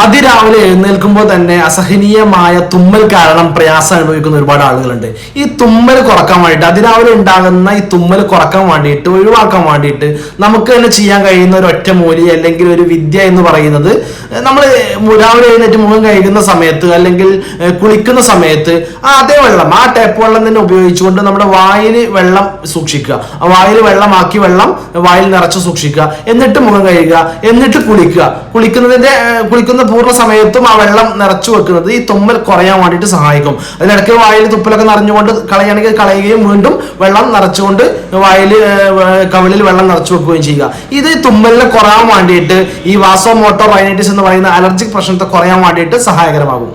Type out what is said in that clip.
അതിരാവിലെ എഴുന്നേൽക്കുമ്പോൾ തന്നെ അസഹനീയമായ തുമ്മൽ കാരണം പ്രയാസം അനുഭവിക്കുന്ന ഒരുപാട് ആളുകളുണ്ട്. ഈ തുമ്മൽ കുറക്കാൻ വേണ്ടിയിട്ട്, അതിരാവിലെ ഉണ്ടാകുന്ന ഈ തുമ്മൽ കുറക്കാൻ വേണ്ടിയിട്ട്, ഒഴിവാക്കാൻ വേണ്ടിയിട്ട് നമുക്ക് തന്നെ ചെയ്യാൻ കഴിയുന്ന ഒരു ഒറ്റമൂലി അല്ലെങ്കിൽ ഒരു വിദ്യ എന്ന് പറയുന്നത്, നമ്മൾ രാവിലെ എഴുന്നേറ്റ് മുഖം കഴുകുന്ന സമയത്ത് അല്ലെങ്കിൽ കുളിക്കുന്ന സമയത്ത് അതേ വെള്ളം, ആ ടാപ്പ് വെള്ളം തന്നെ ഉപയോഗിച്ചുകൊണ്ട് നമ്മുടെ വായിൽ വെള്ളം സൂക്ഷിക്കുക. വായിൽ വെള്ളമാക്കി വെള്ളം വായിൽ നിറച്ച് സൂക്ഷിക്കുക. എന്നിട്ട് മുഖം കഴുകുക, എന്നിട്ട് കുളിക്കുക. കുളിക്കുന്ന പൂർണ്ണ സമയത്തും ആ വെള്ളം നിറച്ചു വെക്കുന്നത് ഈ തുമ്മൽ കുറയാൻ വേണ്ടിയിട്ട് സഹായിക്കും. അതിനിടയ്ക്ക് വായിൽ തുപ്പലൊക്കെ നിറഞ്ഞുകൊണ്ട് കളയുകയാണെങ്കിൽ കളയുകയും വീണ്ടും വെള്ളം നിറച്ചുകൊണ്ട് കവിളിൽ വെള്ളം നിറച്ചു വെക്കുകയും ചെയ്യുക. ഇത് തുമ്മലിനെ കുറയാൻ വേണ്ടിയിട്ട്, ഈ വാസോ മോട്ടോ റൈനൈറ്റിസ് എന്ന് പറയുന്ന അലർജിക് പ്രശ്നത്തെ കുറയാൻ വേണ്ടിയിട്ട് സഹായകരമാകും.